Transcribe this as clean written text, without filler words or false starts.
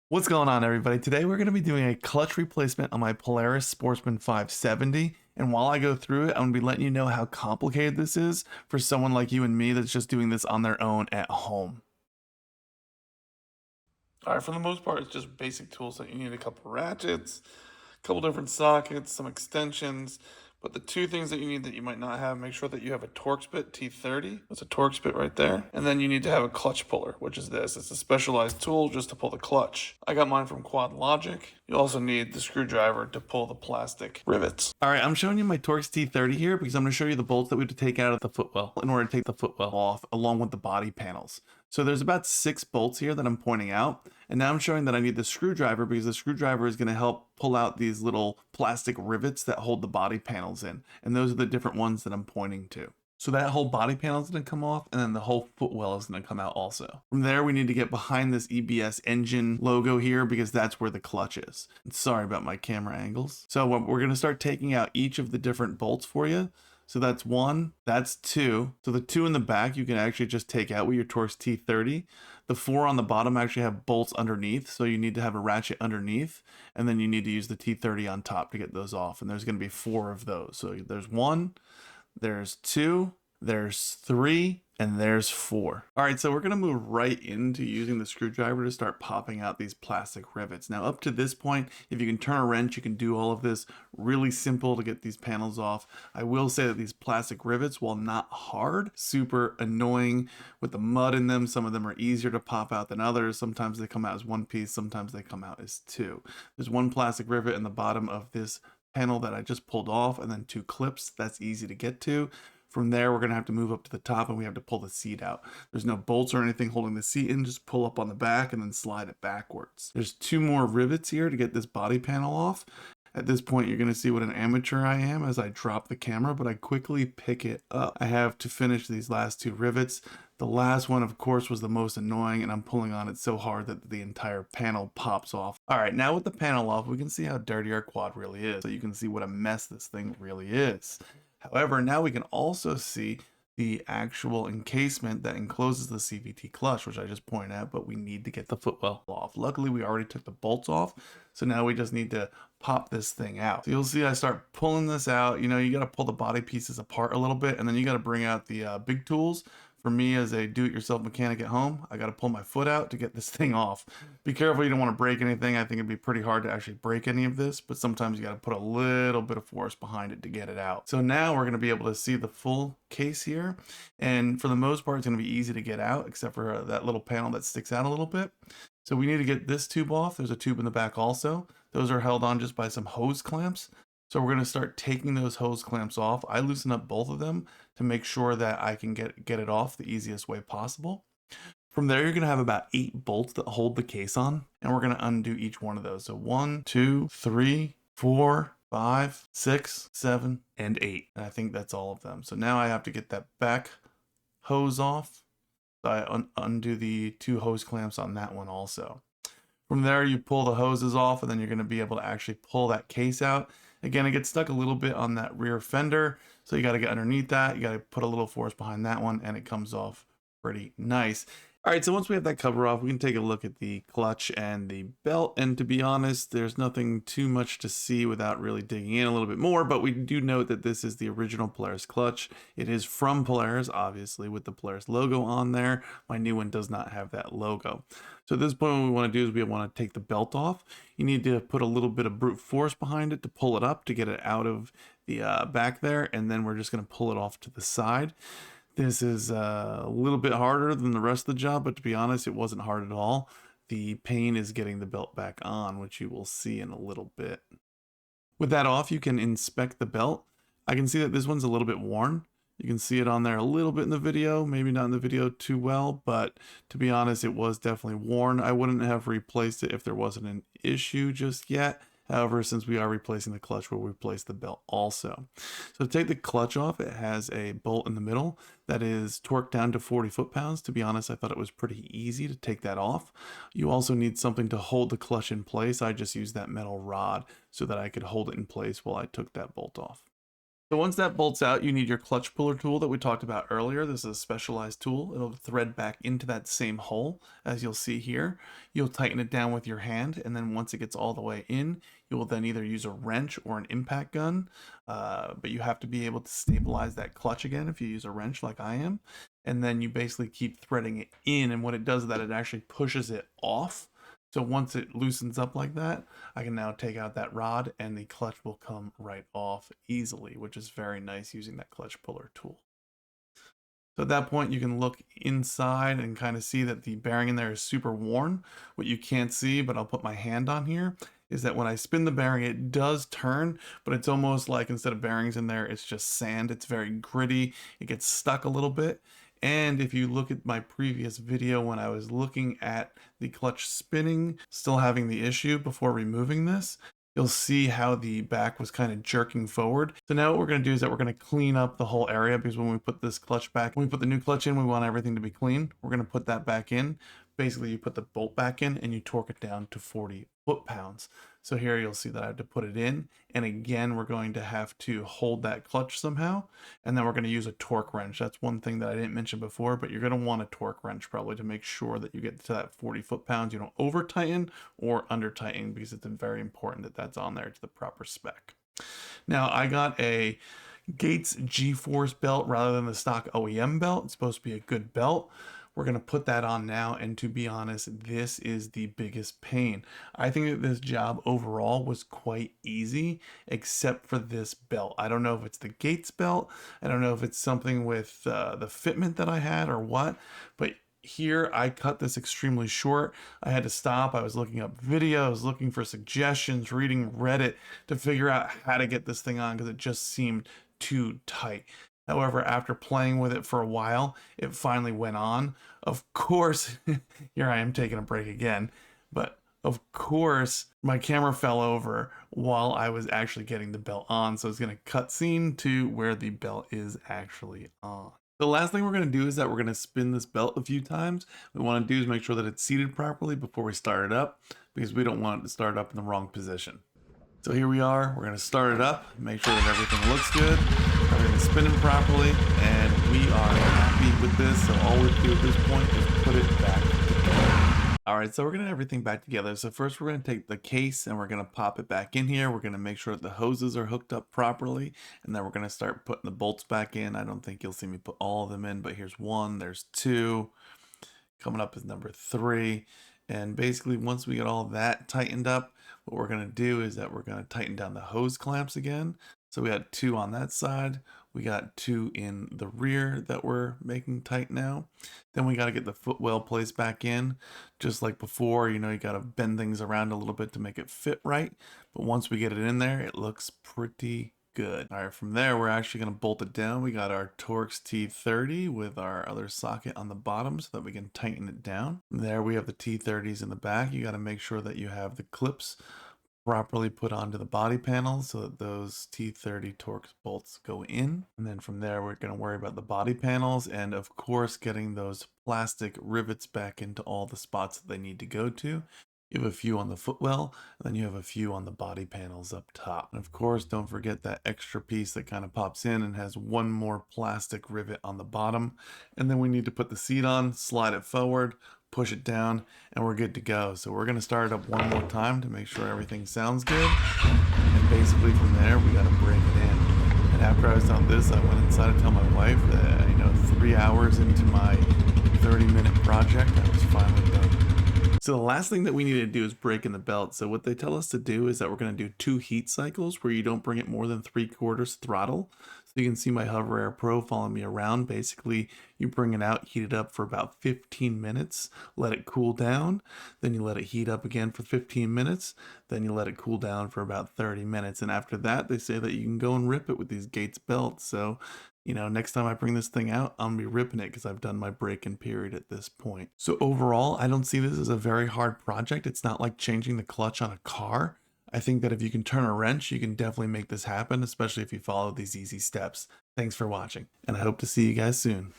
What's going on, everybody? Today we're going to be doing a clutch replacement on my Polaris Sportsman 570, and while I go through it, I'm going to be letting you know how complicated this is for someone like you and me that's just doing this on their own at home. Alright, for the most part, it's just basic tools that you need: a couple ratchets, a couple different sockets, some extensions. But the two things that you need that you might not have, make sure that you have a Torx bit T30. That's a Torx bit right there. And then you need to have a clutch puller, which is this. It's a specialized tool just to pull the clutch. I got mine from Quad Logic. You also need the screwdriver to pull the plastic rivets. All right, I'm showing you my Torx T30 here because I'm going to show you the bolts that we have to take out of the footwell in order to take the footwell off along with the body panels. So there's about 6 bolts here that I'm pointing out. And now I'm showing that I need the screwdriver because the screwdriver is going to help pull out these little plastic rivets that hold the body panels in. And those are the different ones that I'm pointing to. So that whole body panel is going to come off, and then the whole footwell is going to come out also. From there, we need to get behind this EBS engine logo here because that's where the clutch is. Sorry about my camera angles. So we're going to start taking out each of the different bolts for you. So that's 1, that's 2. So the 2 in the back, you can actually just take out with your Torx T30. The 4 on the bottom actually have bolts underneath, so you need to have a ratchet underneath, and then you need to use the T30 on top to get those off. And there's going to be 4 of those. So there's 1, there's 2, there's 3, and there's 4. All right, so we're gonna move right into using the screwdriver to start popping out these plastic rivets. Now, up to this point, if you can turn a wrench, you can do all of this. Really simple to get these panels off. I will say that these plastic rivets, while not hard, super annoying with the mud in them. Some of them are easier to pop out than others. Sometimes they come out as one piece, sometimes they come out as 2. There's one plastic rivet in the bottom of this panel that I just pulled off, and then 2 clips. That's easy to get to. From there, we're going to have to move up to the top and we have to pull the seat out. There's no bolts or anything holding the seat in, just pull up on the back and then slide it backwards. There's 2 more rivets here to get this body panel off. At this point, you're going to see what an amateur I am as I drop the camera, but I quickly pick it up. I have to finish these last 2 rivets. The last one, of course, was the most annoying, and I'm pulling on it so hard that the entire panel pops off. All right, now with the panel off, we can see how dirty our quad really is. So you can see what a mess this thing really is. However, now we can also see the actual encasement that encloses the CVT clutch, which I just pointed out, but we need to get the footwell off. Luckily, we already took the bolts off, so now we just need to pop this thing out. So you'll see I start pulling this out. You know, you got to pull the body pieces apart a little bit, and then you got to bring out the big tools. For me, as a do-it-yourself mechanic at home, I got to pull my foot out to get this thing off. Be careful you don't want to break anything. I think it'd be pretty hard to actually break any of this, but sometimes you got to put a little bit of force behind it to get it out. So now we're going to be able to see the full case here, and for the most part, it's going to be easy to get out, except for that little panel that sticks out a little bit. So we need to get this tube off. There's a tube in the back also. Those are held on just by some hose clamps. So we're going to start taking those hose clamps off. I loosen up both of them to make sure that I can get it off the easiest way possible. From there, you're going to have about 8 bolts that hold the case on, and we're going to undo each one of those. So 1, 2, 3, 4, 5, 6, 7, and 8. And I think that's all of them. So now I have to get that back hose off. So I undo the 2 hose clamps on that one also. From there, you pull the hoses off, and then you're going to be able to actually pull that case out. Again, it gets stuck a little bit on that rear fender, so you got to get underneath that. You got to put a little force behind that one, and it comes off pretty nice. All right, so once we have that cover off, we can take a look at the clutch and the belt. And to be honest, there's nothing too much to see without really digging in a little bit more, but we do note that this is the original Polaris clutch. It is from Polaris, obviously, with the Polaris logo on there. My new one does not have that logo. So at this point, what we want to do is we want to take the belt off. You need to put a little bit of brute force behind it to pull it up, to get it out of the back there, and then we're just going to pull it off to the side. This is a little bit harder than the rest of the job, but to be honest, it wasn't hard at all. The pain is getting the belt back on, which you will see in a little bit. With that off, you can inspect the belt. I can see that this one's a little bit worn. You can see it on there a little bit in the video, maybe not in the video too well, but to be honest, it was definitely worn. I wouldn't have replaced it if there wasn't an issue just yet. However, since we are replacing the clutch, we'll replace the belt also. So to take the clutch off, it has a bolt in the middle that is torqued down to 40 foot-pounds. To be honest, I thought it was pretty easy to take that off. You also need something to hold the clutch in place. I just used that metal rod so that I could hold it in place while I took that bolt off. So once that bolts out, you need your clutch puller tool that we talked about earlier. This is a specialized tool. It'll thread back into that same hole, as you'll see here. You'll tighten it down with your hand, and then once it gets all the way in, you will then either use a wrench or an impact gun, but you have to be able to stabilize that clutch again if you use a wrench like I am. And then you basically keep threading it in, and what it does is that it actually pushes it off. So once it loosens up like that, I can now take out that rod and the clutch will come right off easily, which is very nice using that clutch puller tool. So at that point, you can look inside and kind of see that the bearing in there is super worn. What you can't see, but I'll put my hand on here, is that when I spin the bearing, it does turn, but it's almost like instead of bearings in there, it's just sand. It's very gritty. It gets stuck a little bit. And if you look at my previous video when I was looking at the clutch spinning, still having the issue before removing this, you'll see how the back was kind of jerking forward. So now what we're going to do is that we're going to clean up the whole area, because when we put this clutch back, when we put the new clutch in, we want everything to be clean. We're going to put that back in. Basically, you put the bolt back in and you torque it down to 40 foot-pounds. So here you'll see that I have to put it in. And again, we're going to have to hold that clutch somehow. And then we're going to use a torque wrench. That's one thing that I didn't mention before, but you're going to want a torque wrench probably to make sure that you get to that 40 foot-pounds. You don't over tighten or under tighten, because it's very important that that's on there to the proper spec. Now I got a Gates G-Force belt rather than the stock OEM belt. It's supposed to be a good belt. We're going to put that on now, and to be honest, this is the biggest pain. I think that this job overall was quite easy, except for this belt. I don't know if it's the Gates belt. I don't know if it's something with the fitment that I had or what, but here I cut this extremely short. I had to stop. I was looking up videos, looking for suggestions, reading Reddit to figure out how to get this thing on, because it just seemed too tight. However, after playing with it for a while, it finally went on. Of course, here I am taking a break again, but of course, my camera fell over while I was actually getting the belt on, so it's going to cut scene to where the belt is actually on. The last thing we're going to do is that we're going to spin this belt a few times. What we want to do is make sure that it's seated properly before we start it up, because we don't want it to start up in the wrong position. So here we are, we're gonna start it up, make sure that everything looks good, everything's spinning properly, and we are happy with this. So all we have to do at this point is put it back together. All right, so we're gonna get everything back together. So first we're gonna take the case and we're gonna pop it back in here. We're gonna make sure that the hoses are hooked up properly, and then we're gonna start putting the bolts back in. I don't think you'll see me put all of them in, but here's one, there's two. Coming up is number 3. And basically once we get all that tightened up, what we're going to do is that we're going to tighten down the hose clamps again. So we had 2 on that side. We got 2 in the rear that we're making tight now. Then we got to get the footwell placed back in. Just like before, you know, you got to bend things around a little bit to make it fit right. But once we get it in there, it looks pretty good. All right, from there, we're actually going to bolt it down. We got our Torx T30 with our other socket on the bottom so that we can tighten it down. From there, we have the T30s in the back. You got to make sure that you have the clips properly put onto the body panel so that those T30 Torx bolts go in. And then from there, we're going to worry about the body panels and, of course, getting those plastic rivets back into all the spots that they need to go to. You have a few on the footwell, and then you have a few on the body panels up top. And of course, don't forget that extra piece that kind of pops in and has one more plastic rivet on the bottom. And then we need to put the seat on, slide it forward, push it down, and we're good to go. So we're gonna start it up one more time to make sure everything sounds good. And basically from there, we gotta break it in. And after I was done this, I went inside to tell my wife that, 3 hours into my 30-minute project, I was finally done. So the last thing that we need to do is break in the belt. So what they tell us to do is that we're going to do 2 heat cycles where you don't bring it more than 3/4 throttle. So you can see my Hover Air Pro following me around. Basically, you bring it out, heat it up for about 15 minutes, let it cool down. Then you let it heat up again for 15 minutes. Then you let it cool down for about 30 minutes. And after that, they say that you can go and rip it with these Gates belts. So next time I bring this thing out, I'm gonna be ripping it because I've done my break-in period at this point. So overall, I don't see this as a very hard project. It's not like changing the clutch on a car. I think that if you can turn a wrench, you can definitely make this happen, especially if you follow these easy steps. Thanks for watching, and I hope to see you guys soon.